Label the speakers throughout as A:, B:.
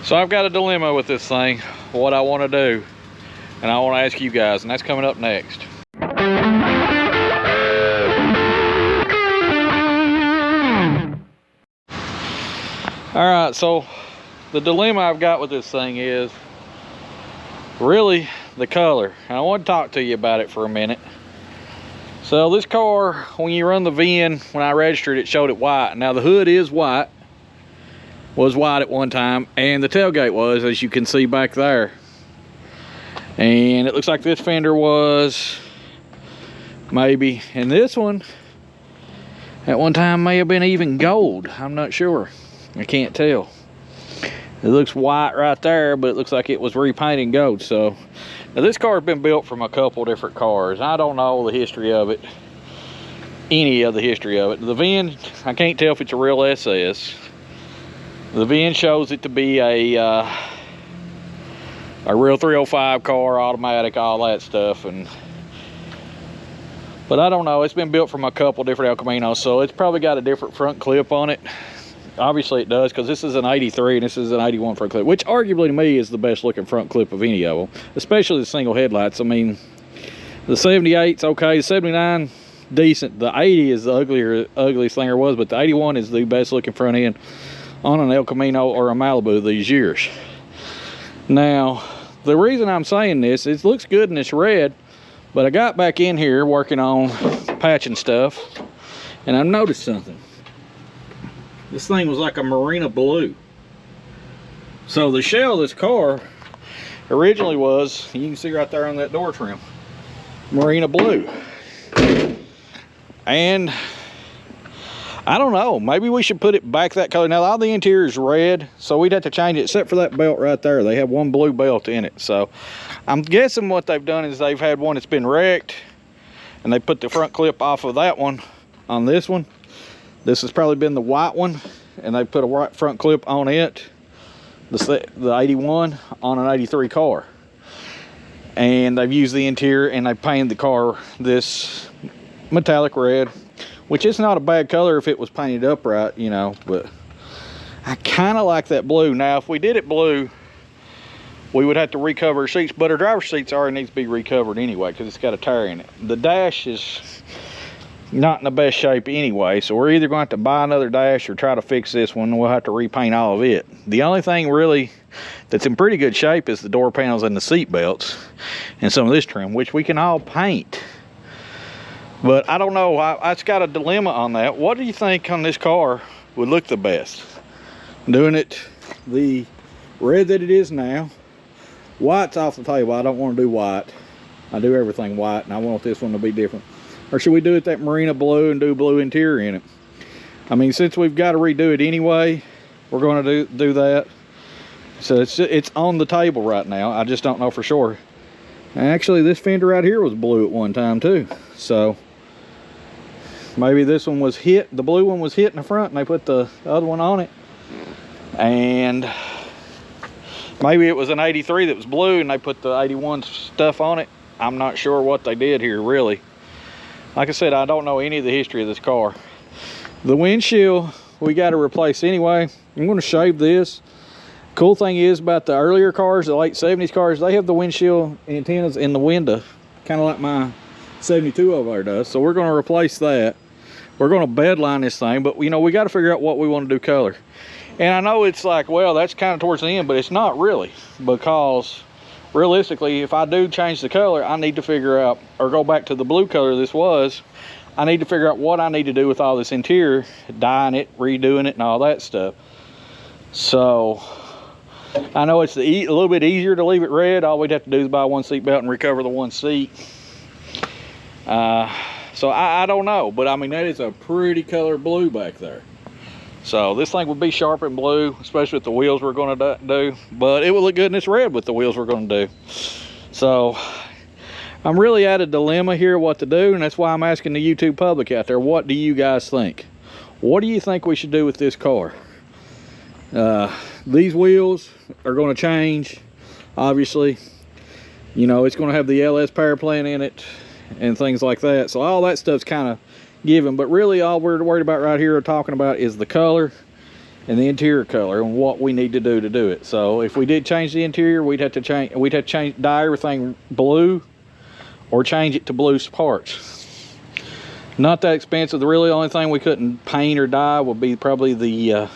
A: So I've got a dilemma with this thing, what I want to do, and I want to ask you guys, and that's coming up next. All right, so the dilemma I've got with this thing is really the color. And I want to talk to you about it for a minute. So this car, when you run the VIN, when I registered it showed it white. Now the hood is white, was white at one time, and the tailgate was, as you can see back there. And it looks like this fender was maybe, and this one at one time may have been even gold. I'm not sure, I can't tell. It looks white right there, but it looks like it was repainted gold. So now this car has been built from a couple different cars. I don't know the history of it, any of the history of it. The VIN, I can't tell if it's a real SS. The VIN shows it to be a real 305 car, automatic, all that stuff. But I don't know, it's been built from a couple different El Caminos, so it's probably got a different front clip on it. Obviously it does, because this is an 83 and this is an 81 front clip, which arguably to me is the best looking front clip of any of them, especially the single headlights. I mean, the 78's okay, the 79 decent, the 80 is the ugliest thing there was, but the 81 is the best looking front end on an El Camino or a Malibu these years. Now, the reason I'm saying this, it looks good in this red, but I got back in here working on patching stuff, and I noticed something. This thing was like a Marina Blue. So the shell of this car originally was, you can see right there on that door trim, Marina Blue. And I don't know, maybe we should put it back that color. Now all the interior is red, so we'd have to change it, except for that belt right there. They have one blue belt in it. So I'm guessing what they've done is they've had one that's been wrecked, and they put the front clip off of that one on this one. This has probably been the white one, and they put a white front clip on it, the 81 on an 83 car. And they've used the interior, and they painted the car this metallic red, which is not a bad color if it was painted upright, you know, but I kind of like that blue. Now, if we did it blue, we would have to recover our seats, but our driver's seats already needs to be recovered anyway, because it's got a tire in it. The dash is not in the best shape anyway, so we're either going to have to buy another dash or try to fix this one, and we'll have to repaint all of it. The only thing really that's in pretty good shape is the door panels and the seat belts and some of this trim, which we can all paint. But I don't know, I've got a dilemma on that. What do you think on this car would look the best? Doing it the red that it is now. White's off the table. I don't want to do white. I do everything white, and I want this one to be different. Or should we do it that Marina Blue and do blue interior in it? I mean, since we've got to redo it anyway, we're going to do that. So it's on the table right now. I just don't know for sure. And actually, this fender right here was blue at one time too. So maybe this one was hit, the blue one was hit in the front, and they put the other one on it. And maybe it was an 83 that was blue and they put the 81 stuff on it. I'm not sure what they did here, really. Like I said, I don't know any of the history of this car. The windshield, we got to replace anyway. I'm going to shave this. Cool thing is about the earlier cars, the late 70s cars, they have the windshield antennas in the window, kind of like my 72 over there does. So we're going to replace that. We're going to bed line this thing, but you know, we got to figure out what we want to do color. And I know it's like, well, that's kind of towards the end, but it's not really, because realistically, if I do change the color, I need to figure out, or go back to the blue color this was, I need to figure out what I need to do with all this interior, dyeing it, redoing it, and all that stuff. So I know it's a little bit easier to leave it red. All we'd have to do is buy one seat belt and recover the one seat. So I don't know, but I mean, that is a pretty color blue back there. So this thing would be sharp and blue, especially with the wheels we're going to do, but it would look good in this red with the wheels we're going to do. So I'm really at a dilemma here what to do, and that's why I'm asking the YouTube public out there, what do you guys think? What do you think we should do with this car? These wheels are going to change, obviously. You know, it's going to have the LS power plant in it and things like that. So all that stuff's kind of given, but really all we're worried about right here or talking about is the color and the interior color and what we need to do it. So if we did change the interior, we'd have to dye everything blue or change it to blue parts. Not that expensive. The really only thing we couldn't paint or dye would be probably the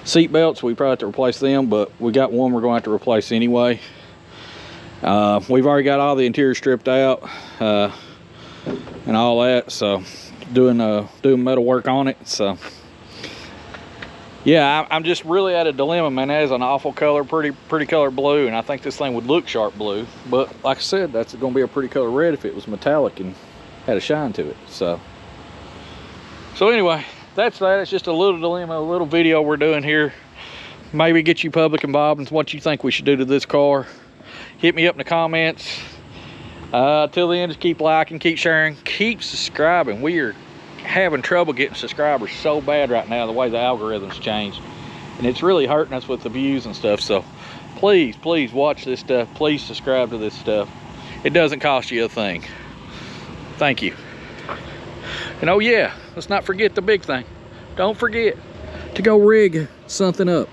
A: seat belts. We probably have to replace them, but we got one we're going to have to replace anyway. We've already got all the interior stripped out and all that, so doing metal work on it. So yeah, I'm just really at a dilemma, man. That is an awful color, pretty color blue, and I think this thing would look sharp blue, but like I said, that's going to be a pretty color red if it was metallic and had a shine to it. So anyway, that's that. It's just a little dilemma, a little video we're doing here. Maybe get you public involved in what you think we should do to this car. Hit me up in the comments. Till the end, just keep liking, keep sharing, keep subscribing. We are having trouble getting subscribers so bad right now, the way the algorithms changed, and it's really hurting us with the views and stuff. So please watch this stuff. Please subscribe to this stuff. It doesn't cost you a thing. Thank you. And oh yeah, let's not forget the big thing. Don't forget to go rig something up.